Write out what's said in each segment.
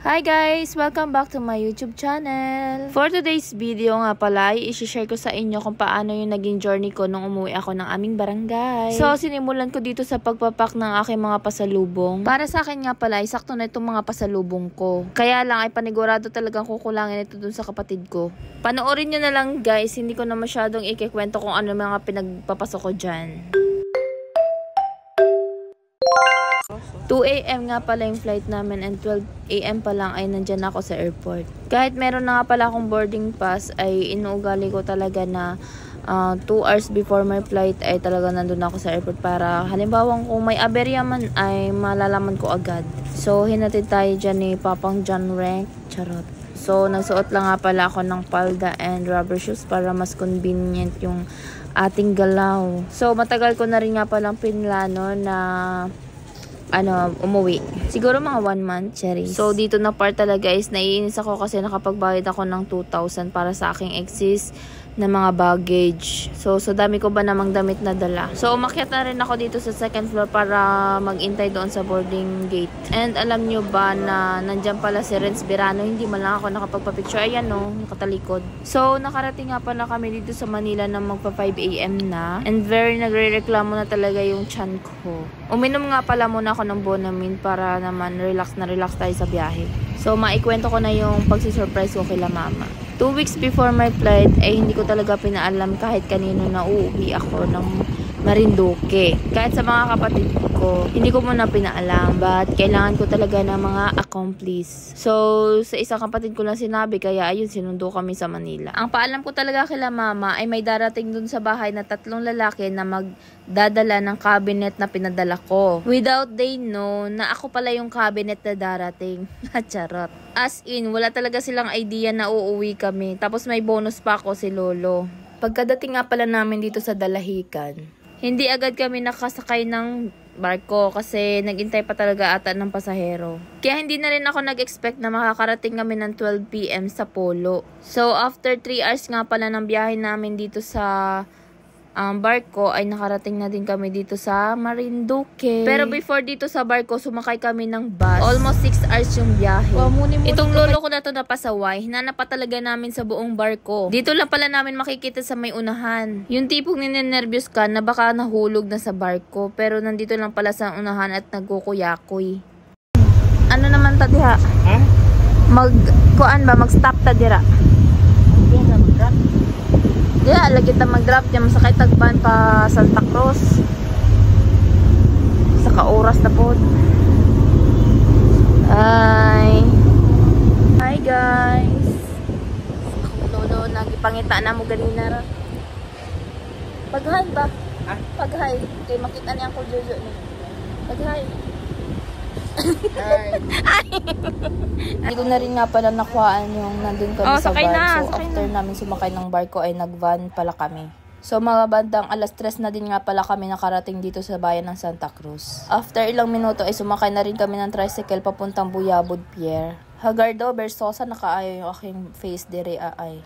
Hi guys! Welcome back to my YouTube channel. For today's video nga pala, i-share ko sa inyo kung paano yung naging journey ko nung umuwi ako ng aming barangay. So, sinimulan ko dito sa pagpapak ng aking mga pasalubong. Para sa akin nga pala, sakto na itong mga pasalubong ko. Kaya lang ay panigurado talagang kukulangin ito dun sa kapatid ko. Panoorin nyo na lang guys, hindi ko na masyadong ikikwento kung ano mga pinagpapasok ko dyan. 2 AM nga pala yung flight namin and 12 AM pa lang ay nandyan ako sa airport. Kahit meron na nga pala akong boarding pass ay inuugali ko talaga na 2 hours before my flight ay talaga nandun ako sa airport para halimbawa kung may aberya man ay malalaman ko agad. So hinatid tayo dyan ni Papang John Rank. Charot. So nagsuot lang nga pala ako ng palda and rubber shoes para mas convenient yung ating galaw. So matagal ko na rin nga palang pinlano na umuwi. Siguro mga 1 month, cherries. So, dito na part talaga is naiinis ako kasi nakapagbayad ako ng 2,000 para sa aking excess na mga baggage. So, dami ko ba namang damit na dala. So, umakyat na rin ako dito sa second floor para mag-intay doon sa boarding gate. And alam nyo ba na nandyan pala si Renz Birano, hindi man lang ako nakapagpa-picture. Ayan no, yung katalikod. So, nakarating nga pala kami dito sa Manila na magpa 5 AM na. And very nagre-reklamo na talaga yung chan ko. Uminom nga pala muna ako ng Bonamin para naman relax tayo sa biyahe. So, maikwento ko na yung pagsisurprise ko kila mama. 2 weeks before my flight, ay hindi ko talaga pinaalam kahit kanino na uuwi ako ng Marinduque. Kahit sa mga kapatid ko, hindi ko muna pinaalam. But kailangan ko talaga ng mga accomplice. So, sa isang kapatid ko lang sinabi, kaya ayun, sinundo kami sa Manila. Ang paalam ko talaga kila mama ay may darating dun sa bahay na 3 lalaki na magdadala ng cabinet na pinadala ko. Without they know na ako pala yung cabinet na darating. Charot. As in, wala talaga silang idea na uuwi kami. Tapos may bonus pa ako si Lolo. Pagkadating nga pala namin dito sa Dalahican, hindi agad kami nakasakay ng barko kasi nagintay pa talaga ata ng pasahero. Kaya hindi na rin ako nag-expect na makakarating kami ng 12 PM sa Polo. So after 3 hours nga pala ng biyahe namin dito sa barko ay nakarating na din kami dito sa Marinduque. Pero before dito sa barko, sumakay kami ng bus. Almost 6 hours yung biyahe. Itong lolo ko na to napasaway, hinanap pa talaga namin sa buong barko. Dito lang pala namin makikita sa may unahan. Yung tipong ninenervyos ka na baka nahulog na sa barko. Pero nandito lang pala sa unahan at nagkukuyakoy. Ano naman ta diha? Mag-stop ta dira. Yeah, lagi ta mag-drop niya masakay tagban pa Santa Cruz. Saka oras na po. Hi guys. Lolo, nagipangita na mo ganina ra. Pag-hi ba? Pag-hi. Kay makita niya ko Jojo ni. Pag-hi. Hindi ko na rin nga pala nakuhaan yung nandun kami sa bar. So after namin sumakay ng barko ay nag-van pala kami. So mga bandang alas 3 na din nga pala kami nakarating dito sa bayan ng Santa Cruz. After ilang minuto ay sumakay na rin kami ng tricycle papuntang Buyabod Pier. Hagardo Versosa, nakaayo yung aking face dire ay.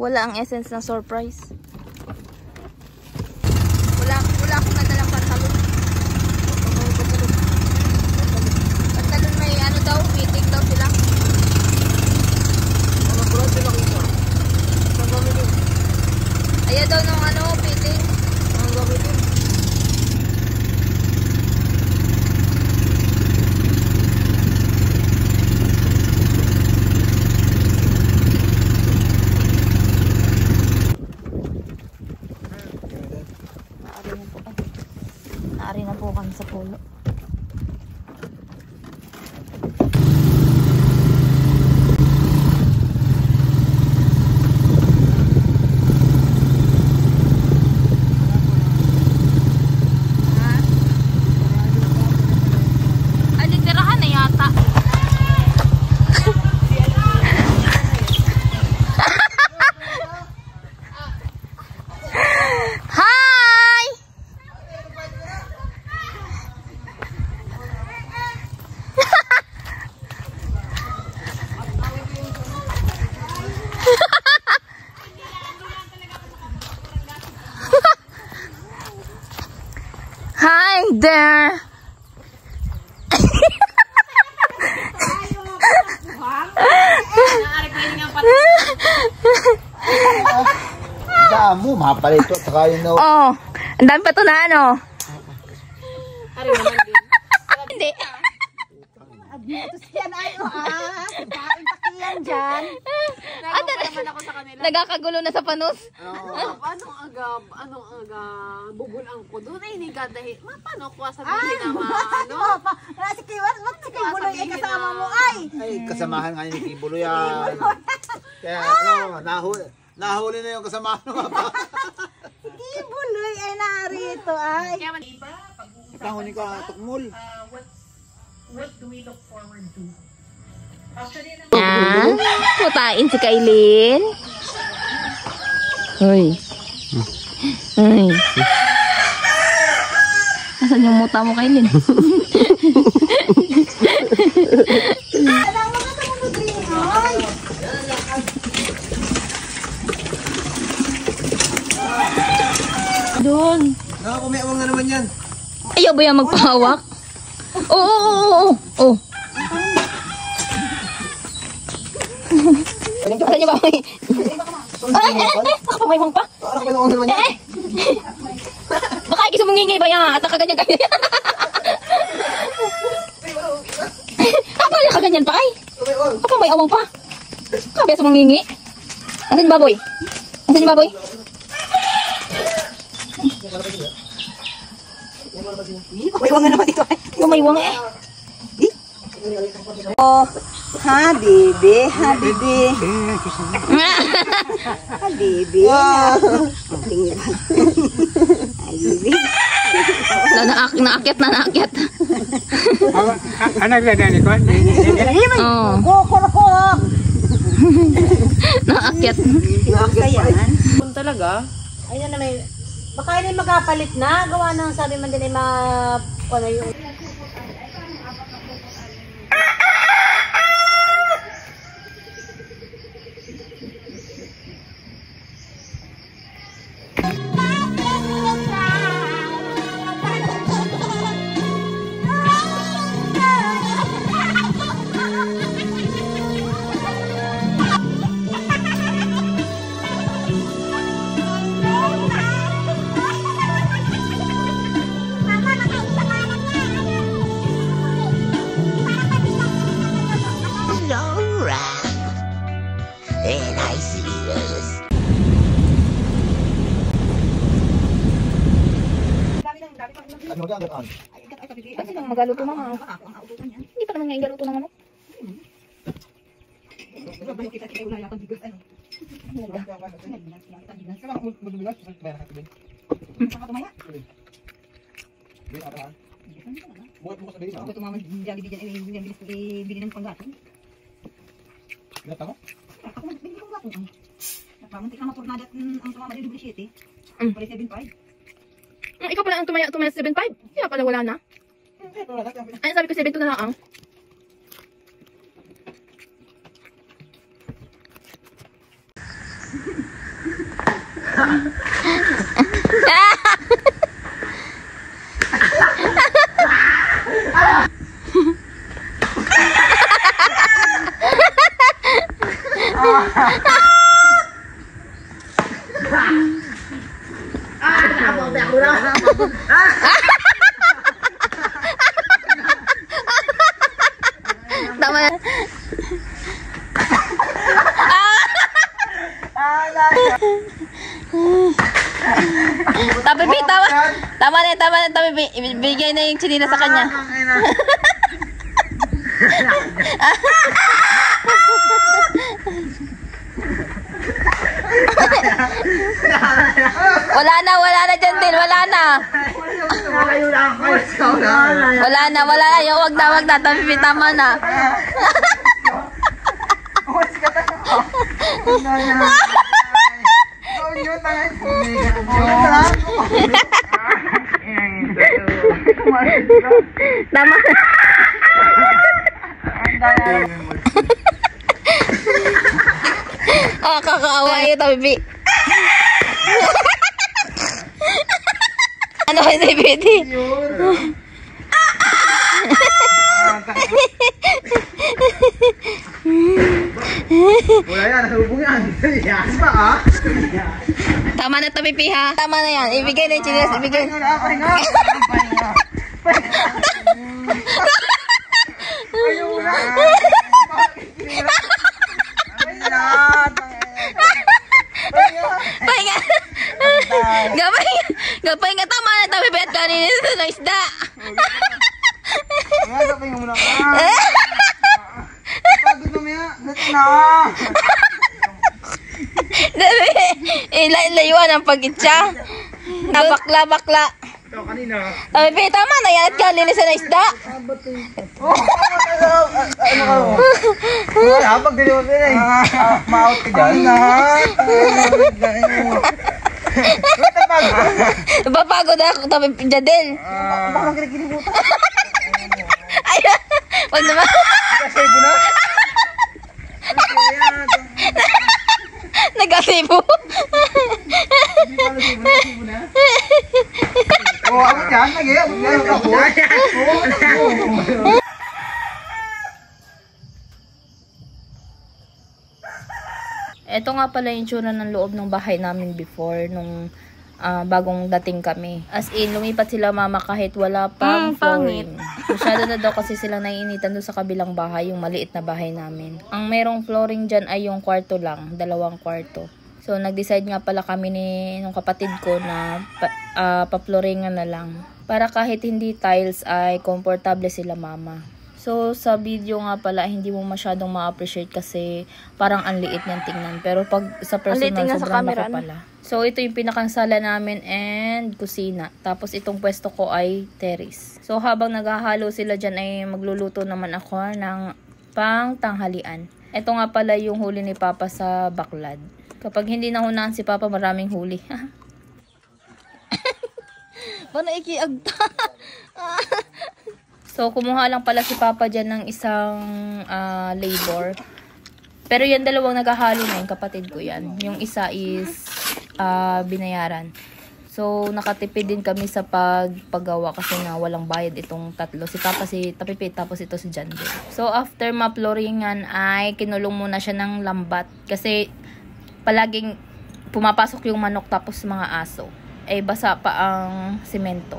Wala ang essence ng surprise. Wala akong nadalang pantalon. Pantalon may ano daw, fitting daw sila. Ayaw daw ng fitting. Ang gamitin. Naku, mahapal ito. Saka yun daw. Oh, ang dami pa to na ano. Ari naman din. Hindi. Agnitos yan ay kain takiyan dyan. Naman ako sa kanila. Nagkakagulo na sa panos. Anong agab? Bubulang ko doon ay nigadahi. Paano ko sabihin naman? Ano? Si Kiwan, si Kibuloy ay kasama mo ay. Ay, kasamahan nga ni Kibulo yan. Kaya, nahuli na yung kasamahan mo. Si Kibuloy ay narito ay. Nakahuni ka, tukmul. What do we look forward to? Actually, Yan. Mutain si Kailin. Hoy. Hoy. Nasaan yung muta mo, Kailin? Doon. Nakakumiawang na naman yan. Ayaw ba yan magpahawak? Oo. Saan niyo ba? Nakapamayawang pa. Nakakumiawang na naman yan. Baka ikis mungingi ba yan? At nakaganyan-ganyan. Kapal ka ganyan pa ay. Kapamayawang pa. Kabi sa mungingi. Asan yung baboy? Asan yung baboy? Kumiwang na naman ito ay. Lumaywang eh. Oh, Habibi. Habibi. Habibi. Naakyat. anak na ni ko. Oo. Ko. Naakyat. Yan. Kung talaga, Ayun na may. Baka yun ay magkapalit na. Gawa ng sabi man din ay ano yung. Kasi nang magaluto mama. Hindi pa naman nga igaluto ng ano. Ikaw pala ang tumaya 7.5. Kaya pala wala na. Ay, sabi ko 7.2 na lang ang. Tama na. Tapi tama. Tama na, tapi bigay na yung chinila sa kanya. Wala na dyan din, wala na. Wag na, tapi tama na. Tama. Kakaawa yun, tapi ano ba yung pwede? Wala yan, nasa hubungan. Yan pa Tama na to, Pipi, ha? Tama na yan. Ibigay na yung chinelas. Ibigay. Pahinga. Gapay nga. Tama na to, Pipi. At kanina ito na isda. Gapay nga muna ka. Pagod mamaya. Layuan ang pag-itsa. Bakla. Ito kanina. Pipi, tama na yan. At kanina sa na isda. Habang diliwan ka na eh. Ma-out ka dyan. Napapagod ako. Jadel. Bakang kinakilimutan. Ayun. Wag naman. Kasebo na? Nagasibo. Nagasibo na? Oo, abot yan. Abot yan. Ito nga pala yung tsura ng loob ng bahay namin before, nung bagong dating kami. As in, lumipat sila mama kahit wala pang flooring. Masyado na daw kasi silang naiinitan doon sa kabilang bahay, yung maliit na bahay namin. Ang merong flooring dyan ay yung kwarto lang, 2 kwarto. So, nag-decide nga pala kami nung kapatid ko na pa-flooringan na lang. Para kahit hindi tiles ay komportable sila mama. So, sa video nga pala, hindi mo masyadong ma-appreciate kasi parang ang liit niyang tingnan. Pero pag sa personal, sobrang laki pala. So, ito yung pinakang sala namin and kusina. Tapos, itong pwesto ko ay terrace. So, habang naghahalo sila dyan ay magluluto naman ako ng pang tanghalian. Ito nga pala yung huli ni Papa sa baklad. Kapag hindi nahunahan si Papa, maraming huli. Paano ikiagta? So, kumuha lang pala si Papa dyan ng isang labor. Pero yan 2 naghahalo na yung kapatid ko yan. Yung isa is binayaran. So, nakatipid din kami sa paggawa kasi nga walang bayad itong 3. Si Papa si Tapipit, tapos ito si Jande. So, after ma-flooringan ay kinulong muna siya ng lambat. Kasi palaging pumapasok yung manok tapos mga aso. Eh, basa pa ang simento.